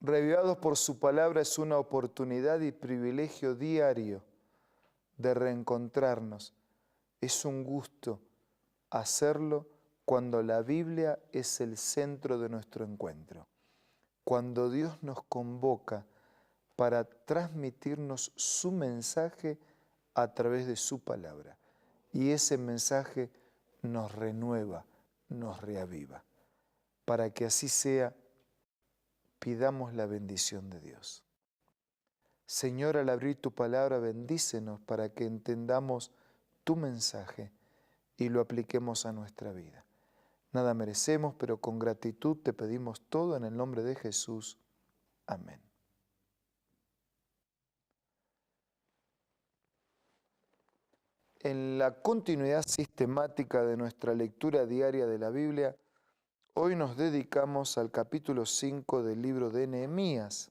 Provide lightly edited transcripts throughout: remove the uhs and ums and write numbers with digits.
Reavivados por su palabra es una oportunidad y privilegio diario de reencontrarnos. Es un gusto hacerlo cuando la Biblia es el centro de nuestro encuentro. Cuando Dios nos convoca para transmitirnos su mensaje a través de su palabra. Y ese mensaje nos renueva, nos reaviva. Para que así sea, pidamos la bendición de Dios. Señor, al abrir tu palabra, bendícenos para que entendamos tu mensaje y lo apliquemos a nuestra vida. Nada merecemos, pero con gratitud te pedimos todo en el nombre de Jesús. Amén. En la continuidad sistemática de nuestra lectura diaria de la Biblia, hoy nos dedicamos al capítulo 5 del libro de Nehemías.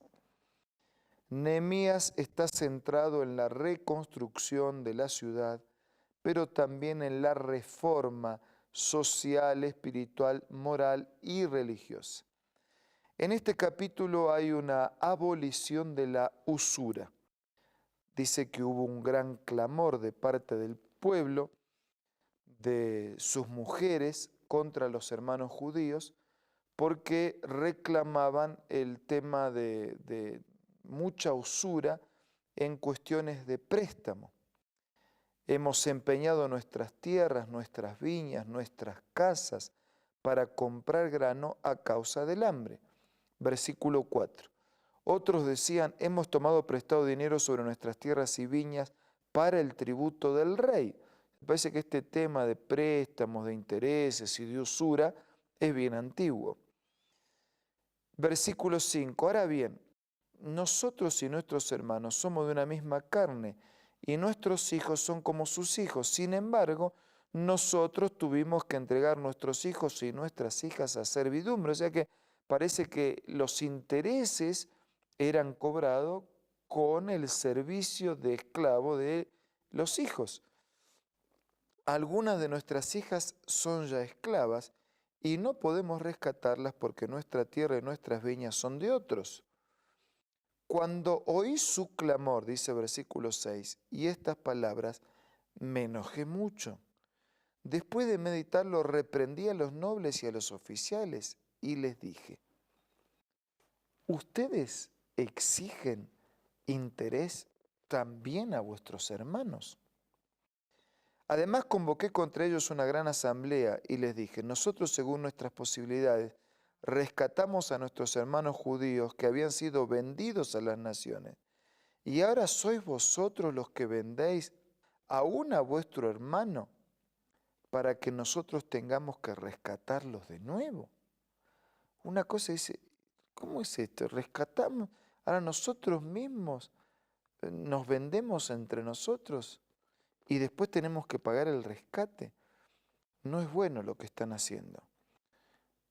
Nehemías está centrado en la reconstrucción de la ciudad, pero también en la reforma social, espiritual, moral y religiosa. En este capítulo hay una abolición de la usura. Dice que hubo un gran clamor de parte del pueblo, de sus mujeres, contra los hermanos judíos, porque reclamaban el tema de mucha usura en cuestiones de préstamo. Hemos empeñado nuestras tierras, nuestras viñas, nuestras casas para comprar grano a causa del hambre. Versículo 4. Otros decían, hemos tomado prestado dinero sobre nuestras tierras y viñas para el tributo del rey. Me parece que este tema de préstamos, de intereses y de usura es bien antiguo. Versículo 5. Ahora bien, nosotros y nuestros hermanos somos de una misma carne y nuestros hijos son como sus hijos. Sin embargo, nosotros tuvimos que entregar nuestros hijos y nuestras hijas a servidumbre. O sea que parece que los intereses eran cobrados con el servicio de esclavo de los hijos. Algunas de nuestras hijas son ya esclavas y no podemos rescatarlas porque nuestra tierra y nuestras viñas son de otros. Cuando oí su clamor, dice versículo 6, y estas palabras, me enojé mucho. Después de meditarlo, reprendí a los nobles y a los oficiales y les dije, ¿ustedes exigen interés también a vuestros hermanos? Además convoqué contra ellos una gran asamblea y les dije, nosotros según nuestras posibilidades rescatamos a nuestros hermanos judíos que habían sido vendidos a las naciones. Y ahora sois vosotros los que vendéis aún a vuestro hermano para que nosotros tengamos que rescatarlos de nuevo. Una cosa dice, ¿cómo es esto? Rescatamos, ahora nosotros mismos nos vendemos entre nosotros y después tenemos que pagar el rescate. No es bueno lo que están haciendo.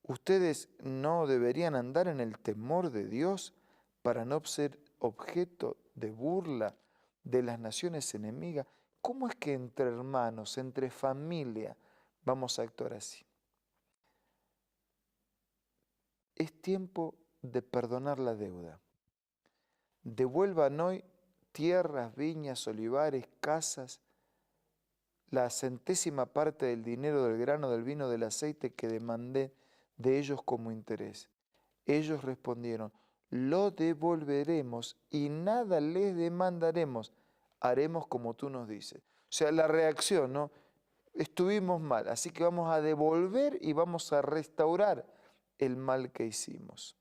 Ustedes no deberían andar en el temor de Dios para no ser objeto de burla de las naciones enemigas. ¿Cómo es que entre hermanos, entre familia, vamos a actuar así? Es tiempo de perdonar la deuda. Devuelvan hoy tierras, viñas, olivares, casas, la centésima parte del dinero, del grano, del vino, del aceite que demandé de ellos como interés. Ellos respondieron, lo devolveremos y nada les demandaremos, haremos como tú nos dices. O sea, la reacción, ¿no? Estuvimos mal, así que vamos a devolver y vamos a restaurar el mal que hicimos.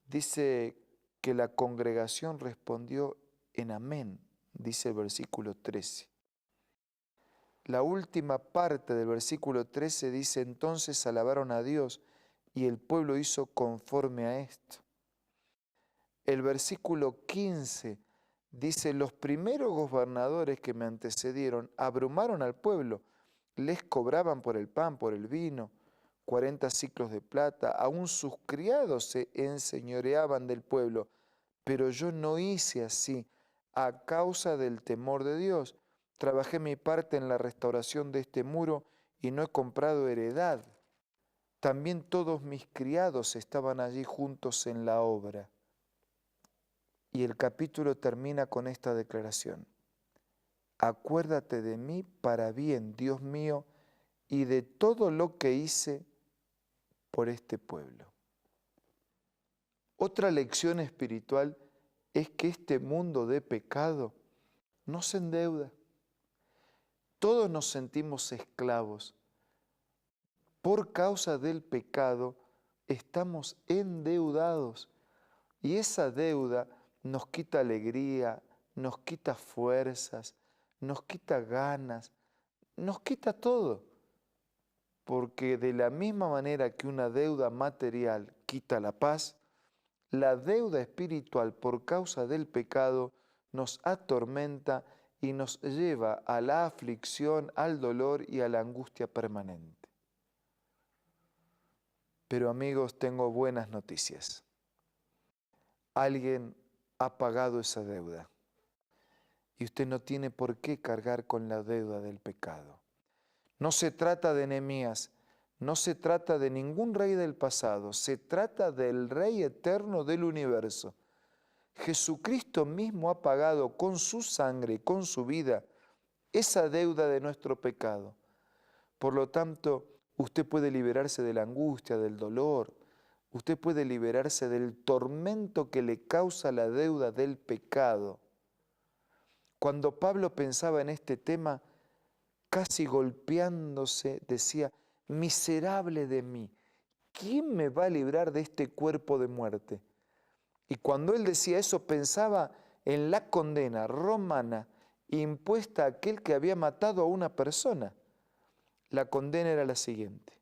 Dice que la congregación respondió en amén, dice el versículo 13. La última parte del versículo 13 dice, entonces alabaron a Dios y el pueblo hizo conforme a esto. El versículo 15 dice, los primeros gobernadores que me antecedieron abrumaron al pueblo, les cobraban por el pan, por el vino, 40 siclos de plata, aún sus criados se enseñoreaban del pueblo, pero yo no hice así a causa del temor de Dios. Trabajé mi parte en la restauración de este muro y no he comprado heredad. también todos mis criados estaban allí juntos en la obra. Y el capítulo termina con esta declaración: acuérdate de mí para bien, Dios mío, y de todo lo que hice por este pueblo. Otra lección espiritual es que este mundo de pecado nos endeuda. Todos nos sentimos esclavos. Por causa del pecado estamos endeudados y esa deuda nos quita alegría, nos quita fuerzas, nos quita ganas, nos quita todo. Porque de la misma manera que una deuda material quita la paz, la deuda espiritual por causa del pecado nos atormenta y nos lleva a la aflicción, al dolor y a la angustia permanente. Pero amigos, tengo buenas noticias. Alguien ha pagado esa deuda y usted no tiene por qué cargar con la deuda del pecado. No se trata de Nehemías, no se trata de ningún rey del pasado, se trata del Rey eterno del universo. Jesucristo mismo ha pagado con su sangre, con su vida, esa deuda de nuestro pecado. Por lo tanto, usted puede liberarse de la angustia, del dolor, usted puede liberarse del tormento que le causa la deuda del pecado. Cuando Pablo pensaba en este tema, casi golpeándose, decía: miserable de mí, ¿quién me va a librar de este cuerpo de muerte? Y cuando él decía eso, pensaba en la condena romana impuesta a aquel que había matado a una persona. La condena era la siguiente: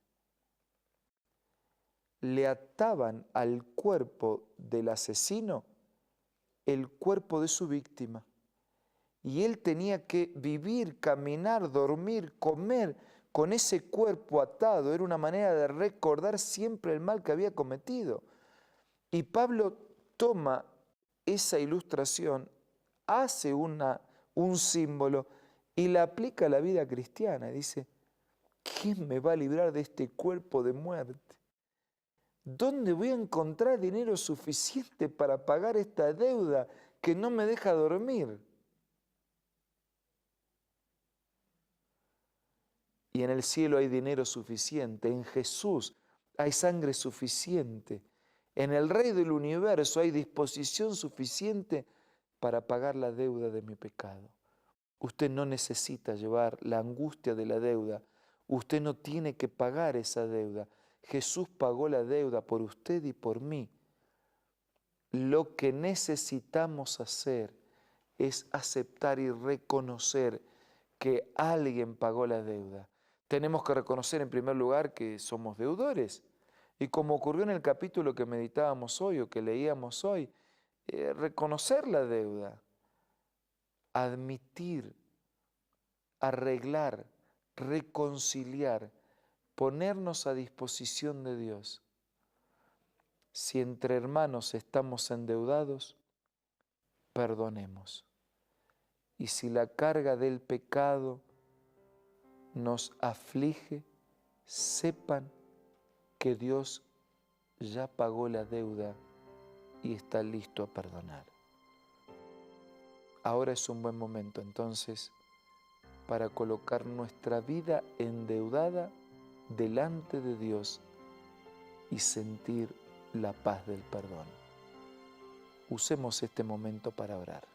le ataban al cuerpo del asesino el cuerpo de su víctima. Y él tenía que vivir, caminar, dormir, comer con ese cuerpo atado. Era una manera de recordar siempre el mal que había cometido. Y Pablo toma esa ilustración, hace un símbolo y la aplica a la vida cristiana. Dice: ¿quién me va a librar de este cuerpo de muerte? ¿Dónde voy a encontrar dinero suficiente para pagar esta deuda que no me deja dormir? Y en el cielo hay dinero suficiente, en Jesús hay sangre suficiente, en el Rey del universo hay disposición suficiente para pagar la deuda de mi pecado. Usted no necesita llevar la angustia de la deuda, usted no tiene que pagar esa deuda. Jesús pagó la deuda por usted y por mí. Lo que necesitamos hacer es aceptar y reconocer que alguien pagó la deuda. Tenemos que reconocer en primer lugar que somos deudores. Y como ocurrió en el capítulo que meditábamos hoy o que leíamos hoy, reconocer la deuda, admitir, arreglar, reconciliar, ponernos a disposición de Dios. Si entre hermanos estamos endeudados, perdonemos. Y si la carga del pecado nos aflige, sepan que Dios ya pagó la deuda y está listo a perdonar. Ahora es un buen momento entonces para colocar nuestra vida endeudada delante de Dios y sentir la paz del perdón. Usemos este momento para orar.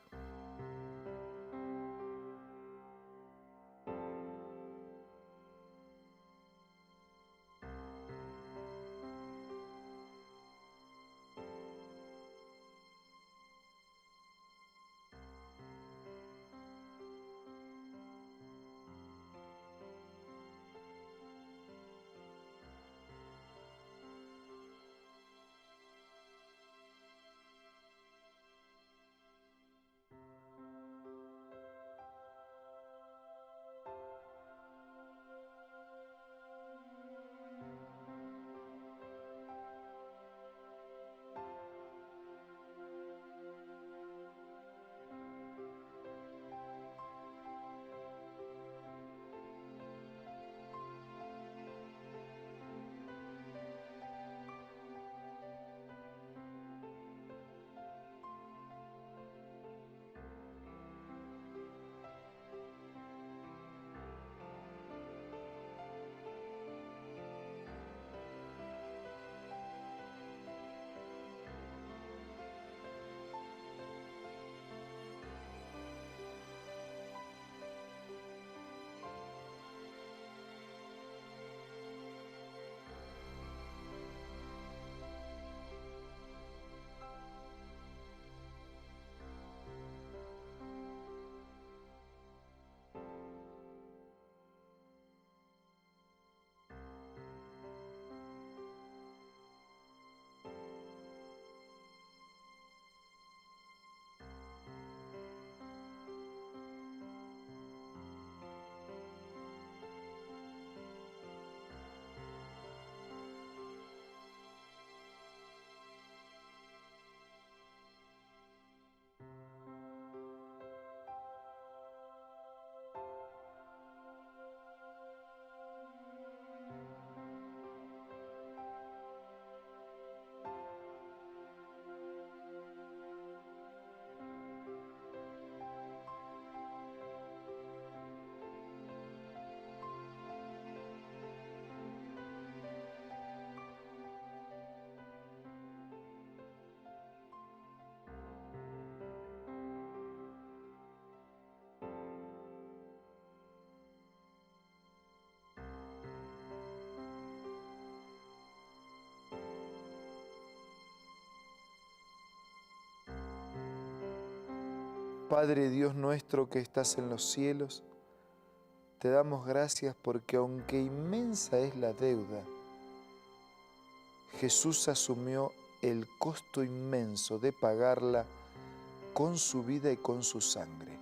Padre Dios nuestro que estás en los cielos, te damos gracias porque aunque inmensa es la deuda, Jesús asumió el costo inmenso de pagarla con su vida y con su sangre.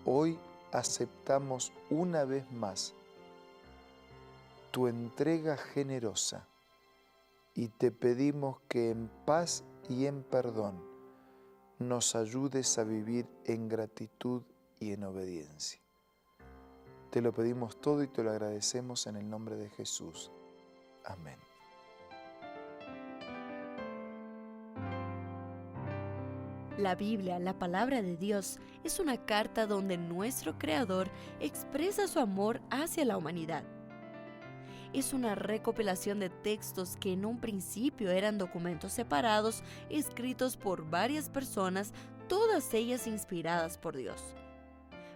Hoy aceptamos una vez más tu entrega generosa y te pedimos que en paz y en perdón nos ayudes a vivir en gratitud y en obediencia. Te lo pedimos todo y te lo agradecemos en el nombre de Jesús. Amén. La Biblia, la palabra de Dios, es una carta donde nuestro Creador expresa su amor hacia la humanidad. Es una recopilación de textos que en un principio eran documentos separados, escritos por varias personas, todas ellas inspiradas por Dios.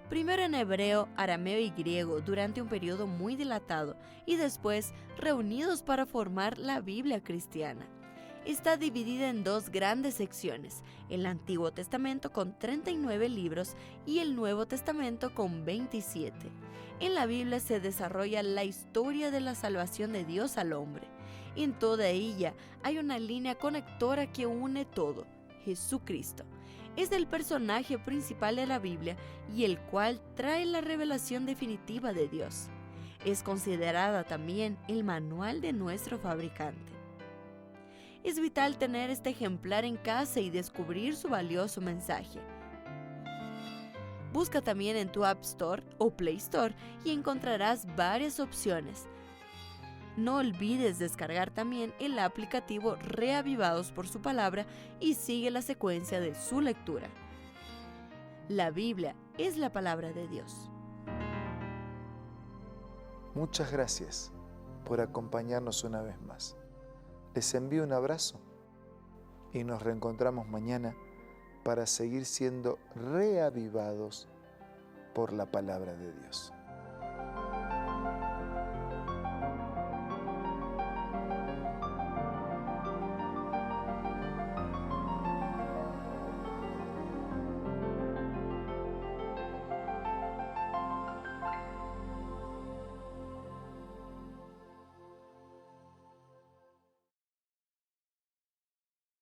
Primero en hebreo, arameo y griego durante un periodo muy dilatado y después reunidos para formar la Biblia cristiana. Está dividida en dos grandes secciones, el Antiguo Testamento con 39 libros y el Nuevo Testamento con 27. En la Biblia se desarrolla la historia de la salvación de Dios al hombre. En toda ella hay una línea conectora que une todo, Jesucristo. Es el personaje principal de la Biblia y el cual trae la revelación definitiva de Dios. Es considerada también el manual de nuestro fabricante. Es vital tener este ejemplar en casa y descubrir su valioso mensaje. Busca también en tu App Store o Play Store y encontrarás varias opciones. No olvides descargar también el aplicativo Reavivados por su palabra y sigue la secuencia de su lectura. La Biblia es la palabra de Dios. Muchas gracias por acompañarnos una vez más. Les envío un abrazo y nos reencontramos mañana para seguir siendo reavivados por la palabra de Dios.